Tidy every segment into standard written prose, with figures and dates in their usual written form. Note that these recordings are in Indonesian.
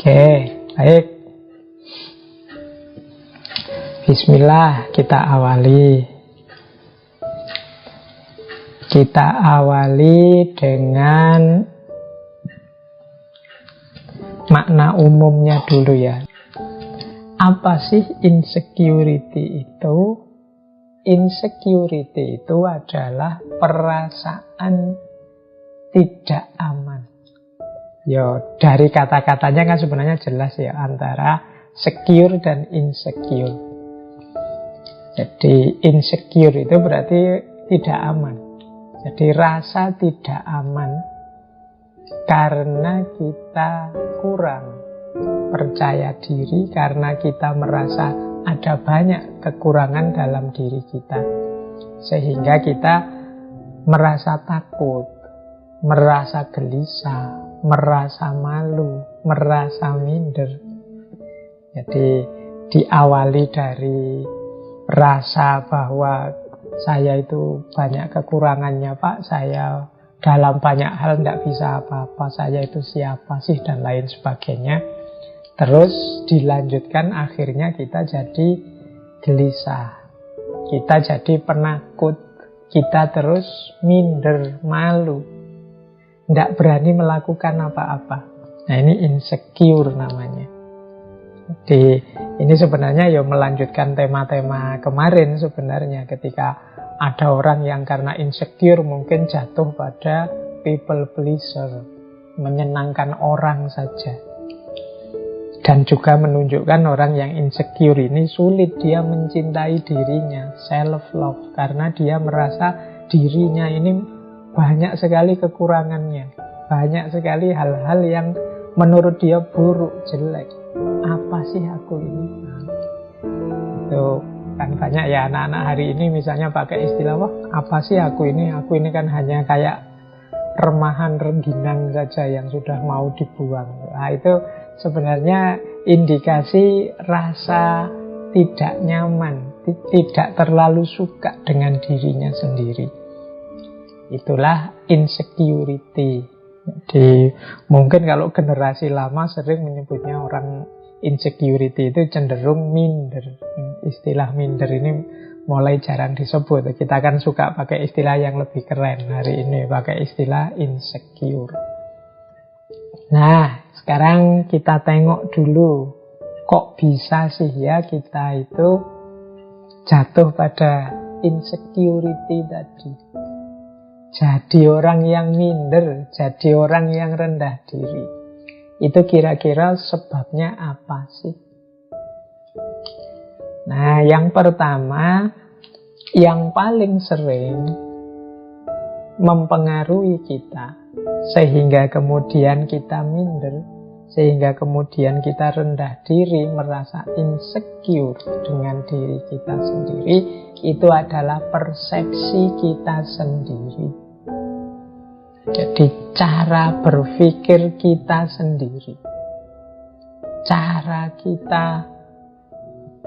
Oke, baik. Bismillah, kita awali. Kita awali dengan makna umumnya dulu ya. Apa sih insecurity itu? Insecurity itu adalah perasaan tidak aman. Yo, dari kata-katanya kan sebenarnya jelas ya, antara secure dan insecure. Jadi insecure itu berarti tidak aman. Jadi rasa tidak aman karena kita kurang percaya diri, karena kita merasa ada banyak kekurangan dalam diri kita, sehingga kita merasa takut, merasa gelisah, merasa malu, merasa minder. Jadi diawali dari rasa bahwa saya itu banyak kekurangannya Pak, saya dalam banyak hal tidak bisa apa-apa, saya itu siapa sih, dan lain sebagainya. Terus dilanjutkan, akhirnya kita jadi gelisah, kita jadi penakut, kita terus minder, malu, tidak berani melakukan apa-apa. Nah, ini insecure namanya. Jadi ini sebenarnya ya melanjutkan tema-tema kemarin sebenarnya, ketika ada orang yang karena insecure mungkin jatuh pada people pleaser, menyenangkan orang saja. Dan juga menunjukkan orang yang insecure ini sulit dia mencintai dirinya, self-love, karena dia merasa dirinya ini banyak sekali kekurangannya, banyak sekali hal-hal yang menurut dia buruk, jelek. Apa sih aku ini? Itu kan banyak ya anak-anak hari ini misalnya pakai istilah, wah apa sih aku ini? Aku ini kan hanya kayak remahan rengginang saja yang sudah mau dibuang. Nah, itu sebenarnya indikasi rasa tidak nyaman, tidak terlalu suka dengan dirinya sendiri. Itulah insecurity. Jadi mungkin kalau generasi lama sering menyebutnya orang insecurity itu cenderung minder. Istilah minder ini mulai jarang disebut. Kita kan suka pakai istilah yang lebih keren. Hari ini pakai istilah insecure. Nah, sekarang kita tengok dulu, kok bisa sih ya kita itu jatuh pada insecurity tadi. Jadi orang yang minder, jadi orang yang rendah diri. Itu kira-kira sebabnya apa sih? Nah, yang pertama, yang paling sering mempengaruhi kita, sehingga kemudian kita minder, sehingga kemudian kita rendah diri, merasa insecure dengan diri kita sendiri, itu adalah persepsi kita sendiri. Jadi cara berpikir kita sendiri, cara kita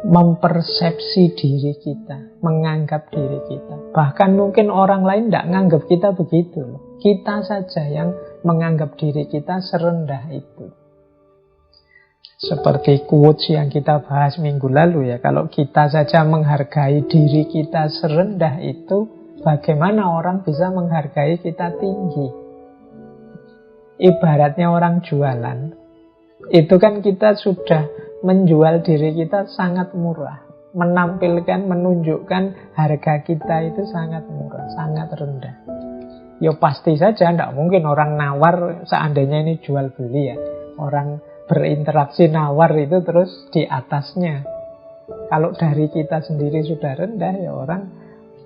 mempersepsi diri kita, menganggap diri kita. Bahkan mungkin orang lain tidak menganggap kita begitu. Kita saja yang menganggap diri kita serendah itu. Seperti quotes yang kita bahas minggu lalu ya, kalau kita saja menghargai diri kita serendah itu, bagaimana orang bisa menghargai kita tinggi? Ibaratnya orang jualan, itu kan kita sudah menjual diri kita sangat murah, menampilkan, menunjukkan harga kita itu sangat murah, sangat rendah. Ya pasti saja tidak mungkin orang nawar, seandainya ini jual beli ya, orang berinteraksi nawar itu terus di atasnya. Kalau dari kita sendiri sudah rendah, ya orang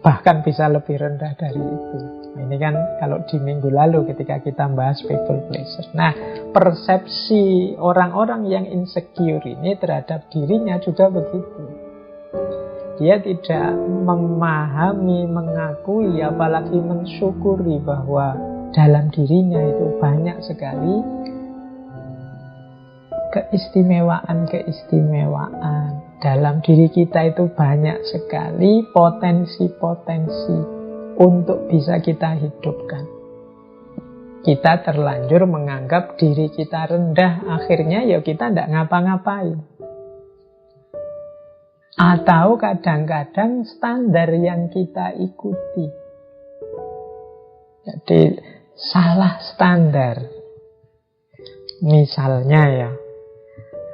bahkan bisa lebih rendah dari itu. Nah, ini kan kalau di minggu lalu ketika kita bahas people pleaser. Nah, persepsi orang-orang yang insecure ini terhadap dirinya juga begitu. Dia tidak memahami, mengakui, apalagi mensyukuri bahwa dalam dirinya itu banyak sekali keistimewaan-keistimewaan. Dalam diri kita itu banyak sekali potensi-potensi untuk bisa kita hidupkan. Kita terlanjur menganggap diri kita rendah. Akhirnya ya kita tidak ngapa-ngapain. Atau kadang-kadang standar yang kita ikuti. Jadi salah standar. Misalnya ya,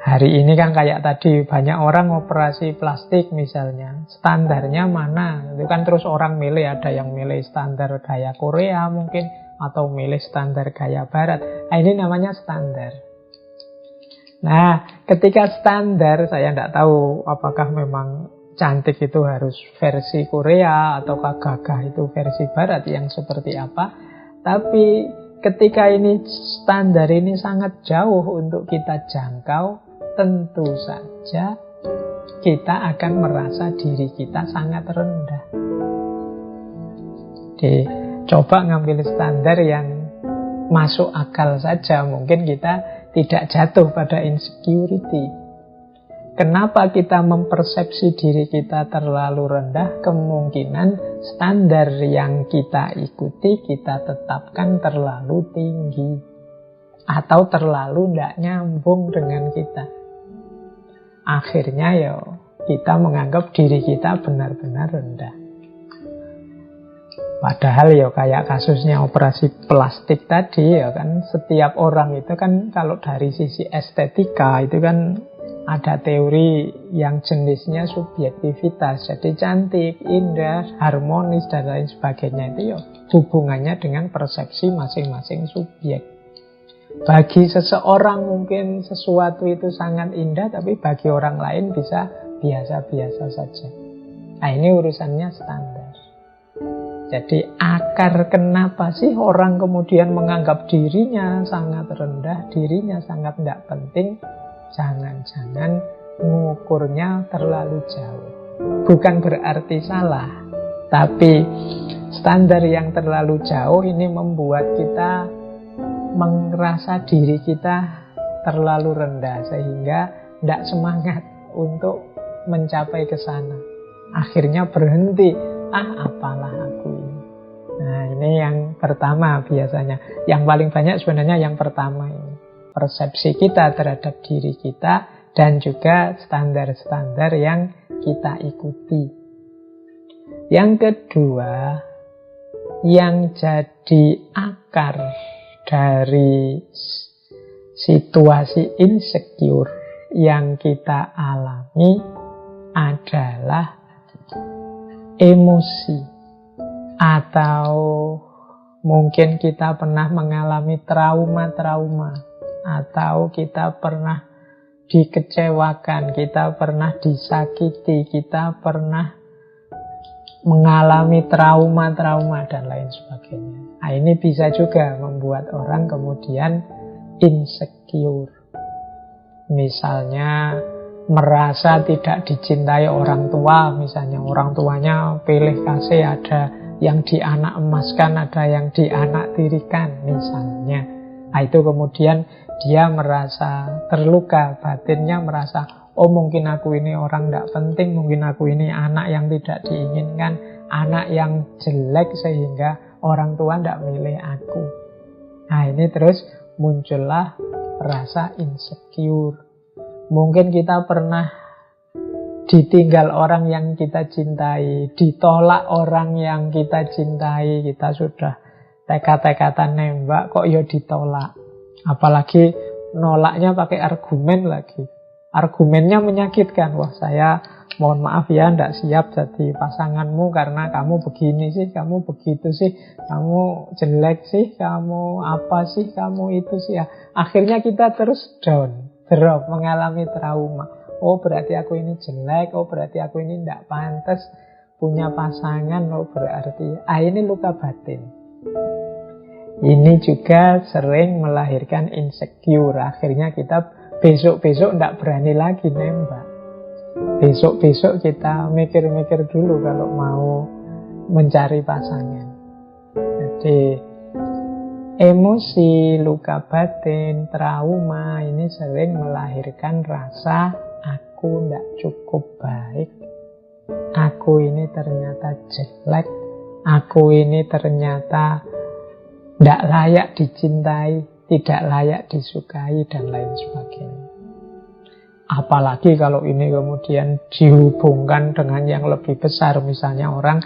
hari ini kan kayak tadi banyak orang operasi plastik misalnya. Standarnya mana? Itu kan terus orang milih, ada yang milih standar gaya Korea mungkin, atau milih standar gaya Barat. Nah, ini namanya standar. Nah, ketika standar, saya tidak tahu apakah memang cantik itu harus versi Korea ataukah gagah itu versi Barat yang seperti apa. Tapi ketika ini standar ini sangat jauh untuk kita jangkau, tentu saja kita akan merasa diri kita sangat rendah. Jadi, coba ngambil standar yang masuk akal saja, mungkin kita tidak jatuh pada insecurity. Kenapa kita mempersepsi diri kita terlalu rendah? Kemungkinan standar yang kita ikuti, kita tetapkan terlalu tinggi. Atau terlalu tidak nyambung dengan kita. Akhirnya ya kita menganggap diri kita benar-benar rendah. Padahal ya kayak kasusnya operasi plastik tadi ya kan, setiap orang itu kan kalau dari sisi estetika itu kan ada teori yang jenisnya subjektivitas. Jadi cantik, indah, harmonis dan lain sebagainya itu ya hubungannya dengan persepsi masing-masing subjek. Bagi seseorang mungkin sesuatu itu sangat indah, tapi bagi orang lain bisa biasa-biasa saja. Nah, ini urusannya standar. Jadi akar kenapa sih orang kemudian menganggap dirinya sangat rendah, dirinya sangat tidak penting, jangan-jangan mengukurnya terlalu jauh. Bukan berarti salah, tapi standar yang terlalu jauh ini membuat kita merasa diri kita terlalu rendah, sehingga tidak semangat untuk mencapai ke sana. Akhirnya berhenti, apalah aku ini. Nah, ini yang pertama biasanya. Yang paling banyak sebenarnya yang pertama ini. Persepsi kita terhadap diri kita dan juga standar-standar yang kita ikuti. Yang kedua, yang jadi akar dari situasi insecure yang kita alami adalah emosi. Atau mungkin kita pernah mengalami trauma-trauma, atau kita pernah dikecewakan, kita pernah disakiti, kita pernah mengalami trauma-trauma dan lain sebagainya. Nah, ini bisa juga membuat orang kemudian insecure. Misalnya merasa tidak dicintai orang tua, misalnya orang tuanya pilih kasih, ada yang dianak emaskan, ada yang dianak tirikan misalnya. Nah, itu kemudian dia merasa terluka, batinnya merasa, oh mungkin aku ini orang tidak penting, mungkin aku ini anak yang tidak diinginkan, anak yang jelek sehingga orang tua tidak milih aku. Nah, ini terus muncullah rasa insecure. Mungkin kita pernah ditinggal orang yang kita cintai, ditolak orang yang kita cintai, kita sudah tekad-tekatan nembak kok ya ditolak. Apalagi nolaknya pakai argumen lagi. Argumennya menyakitkan. Wah, saya mohon maaf ya, tidak siap jadi pasanganmu karena kamu begini sih, kamu begitu sih, kamu jelek sih, kamu apa sih, kamu itu sih ya. Akhirnya kita terus down, drop, mengalami trauma. Oh berarti aku ini jelek, oh berarti aku ini tidak pantas punya pasangan, oh berarti ini luka batin. Ini juga sering melahirkan insecure. Akhirnya kita besok-besok tidak berani lagi nembak. Besok-besok kita mikir-mikir dulu kalau mau mencari pasangan. Jadi emosi, luka batin, trauma ini sering melahirkan rasa aku tidak cukup baik, aku ini ternyata jelek, aku ini ternyata tidak layak dicintai, tidak layak disukai, dan lain sebagainya. Apalagi kalau ini kemudian dihubungkan dengan yang lebih besar, misalnya orang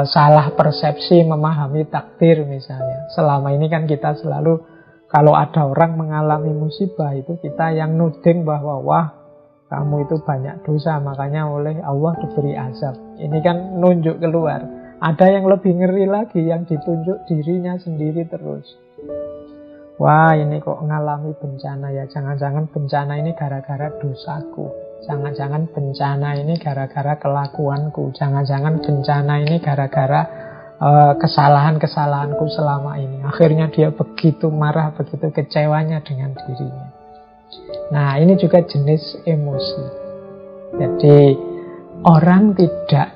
salah persepsi memahami takdir misalnya. Selama ini kan kita selalu, kalau ada orang mengalami musibah itu kita yang nuding bahwa wah, kamu itu banyak dosa, makanya oleh Allah diberi azab. Ini kan nunjuk keluar. Ada yang lebih ngeri lagi, yang ditunjuk dirinya sendiri terus. Wah, ini kok ngalami bencana ya, jangan-jangan bencana ini gara-gara dosaku. Jangan-jangan bencana ini gara-gara kelakuanku. Jangan-jangan bencana ini gara-gara kesalahan-kesalahanku selama ini. Akhirnya dia begitu marah, begitu kecewanya dengan dirinya. Nah, ini juga jenis emosi. Jadi orang tidak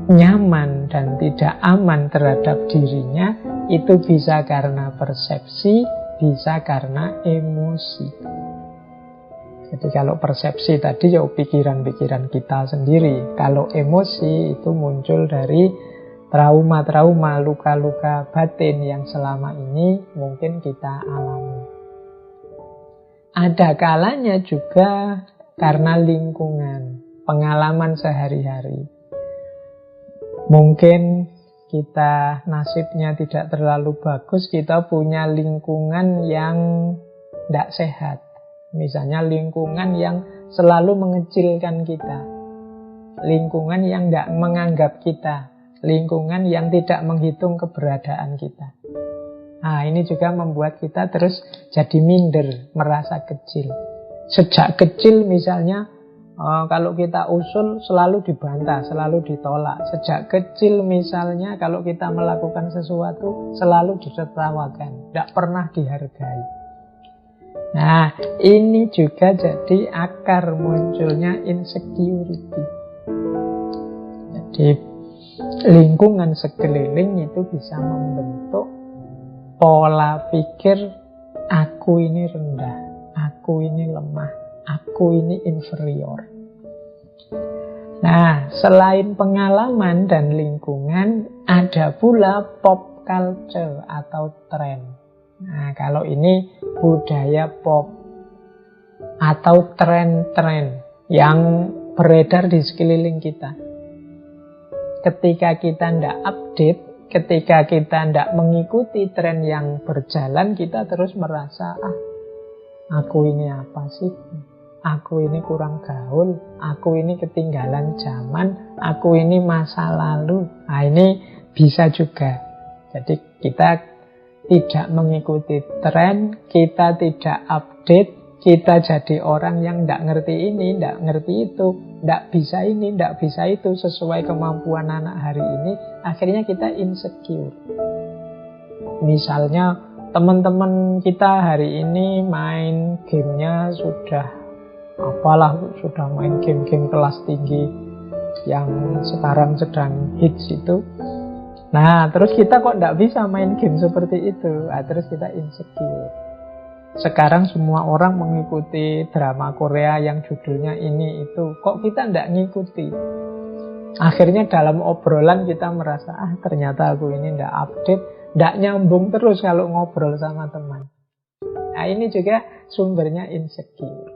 nyaman dan tidak aman terhadap dirinya itu bisa karena persepsi, bisa karena emosi. Jadi kalau persepsi tadi ya pikiran-pikiran kita sendiri. Kalau emosi itu muncul dari trauma-trauma, luka-luka batin yang selama ini mungkin kita alami. Ada kalanya juga karena lingkungan, pengalaman sehari-hari. Mungkin kita nasibnya tidak terlalu bagus, kita punya lingkungan yang tidak sehat. Misalnya lingkungan yang selalu mengecilkan kita, lingkungan yang tidak menganggap kita, lingkungan yang tidak menghitung keberadaan kita. Nah, ini juga membuat kita terus jadi minder, merasa kecil. Sejak kecil misalnya, kalau kita usul selalu dibantah, selalu ditolak. Sejak kecil misalnya kalau kita melakukan sesuatu selalu ditertawakan, tidak pernah dihargai. Nah, ini juga jadi akar munculnya insecurity. Jadi lingkungan sekeliling itu bisa membentuk pola pikir aku ini rendah, aku ini lemah, aku ini inferior. Nah, selain pengalaman dan lingkungan, ada pula pop culture atau tren. Nah, kalau ini budaya pop atau tren-tren yang beredar di sekeliling kita. Ketika kita tidak update, ketika kita tidak mengikuti tren yang berjalan, kita terus merasa, aku ini apa sih? Aku ini kurang gaul, aku ini ketinggalan zaman, aku ini masa lalu. Nah, ini bisa juga. Jadi kita tidak mengikuti tren, kita tidak update, kita jadi orang yang tidak ngerti ini, tidak ngerti itu, tidak bisa ini, tidak bisa itu sesuai kemampuan anak hari ini. Akhirnya kita insecure. Misalnya teman-teman kita hari ini main gamenya sudah main game-game kelas tinggi yang sekarang sedang hits itu. Nah, terus kita kok tidak bisa main game seperti itu. Nah, terus kita insecure. Sekarang semua orang mengikuti drama Korea yang judulnya ini itu. Kok kita tidak ngikuti? Akhirnya dalam obrolan kita merasa, ternyata aku ini tidak update, tidak nyambung terus kalau ngobrol sama teman. Nah, ini juga sumbernya insecure.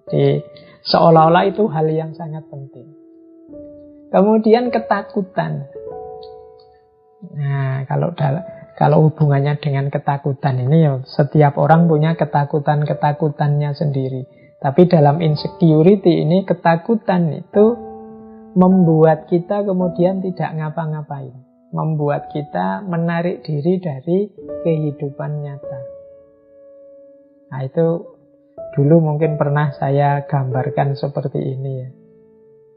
Jadi seolah-olah itu hal yang sangat penting. Kemudian ketakutan. Nah, kalau hubungannya dengan ketakutan ini ya setiap orang punya ketakutan-ketakutannya sendiri. Tapi dalam insecurity ini ketakutan itu membuat kita kemudian tidak ngapa-ngapain. Membuat kita menarik diri dari kehidupan nyata. Nah, itu dulu mungkin pernah saya gambarkan seperti ini ya.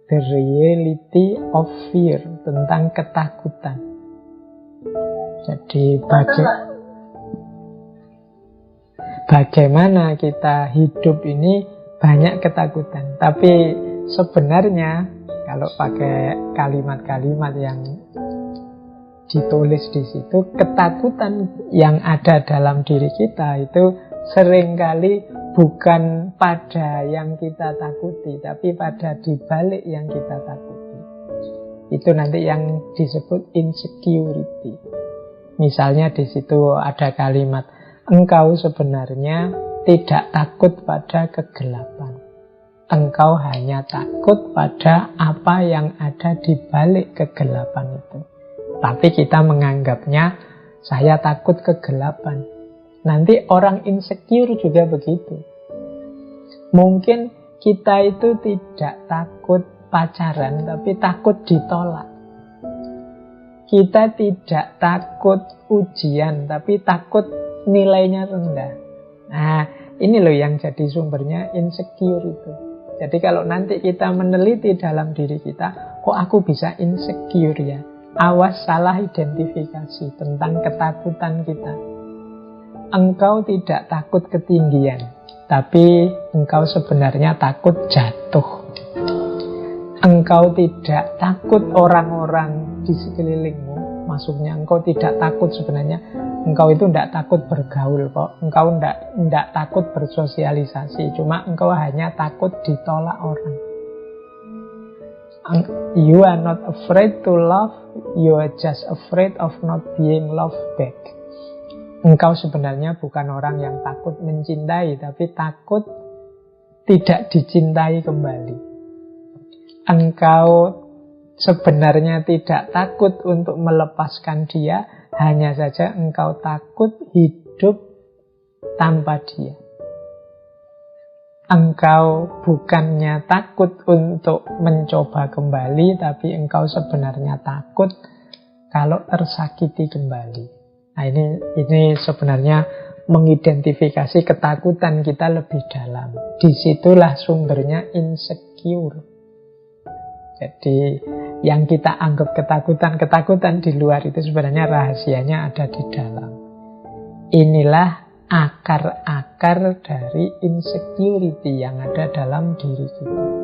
The reality of fear, tentang ketakutan. Jadi bagaimana kita hidup ini banyak ketakutan. Tapi sebenarnya kalau pakai kalimat-kalimat yang ditulis di situ, ketakutan yang ada dalam diri kita itu seringkali bukan pada yang kita takuti, tapi pada dibalik yang kita takuti. Itu nanti yang disebut insecurity. Misalnya di situ ada kalimat, engkau sebenarnya tidak takut pada kegelapan. Engkau hanya takut pada apa yang ada di balik kegelapan itu. Tapi kita menganggapnya, saya takut kegelapan. Nanti orang insecure juga begitu. Mungkin kita itu tidak takut pacaran, tapi takut ditolak. Kita tidak takut ujian, tapi takut nilainya rendah. Nah, ini loh yang jadi sumbernya insecure itu. Jadi kalau nanti kita meneliti dalam diri kita, kok aku bisa insecure ya? Awas salah identifikasi tentang ketakutan kita. Engkau tidak takut ketinggian, tapi engkau sebenarnya takut jatuh. Engkau tidak takut orang-orang di sekelilingmu. Maksudnya engkau tidak takut sebenarnya. Engkau itu tidak takut bergaul kok. Engkau tidak takut bersosialisasi. Cuma engkau hanya takut ditolak orang. You are not afraid to love. You are just afraid of not being loved back. Engkau sebenarnya bukan orang yang takut mencintai, tapi takut tidak dicintai kembali. Engkau sebenarnya tidak takut untuk melepaskan dia, hanya saja engkau takut hidup tanpa dia. Engkau bukannya takut untuk mencoba kembali, tapi engkau sebenarnya takut kalau tersakiti kembali. Nah ini sebenarnya mengidentifikasi ketakutan kita lebih dalam. Disitulah sumbernya insecure. Jadi yang kita anggap ketakutan di luar itu sebenarnya rahasianya ada di dalam. Inilah akar-akar dari insecurity yang ada dalam diri kita.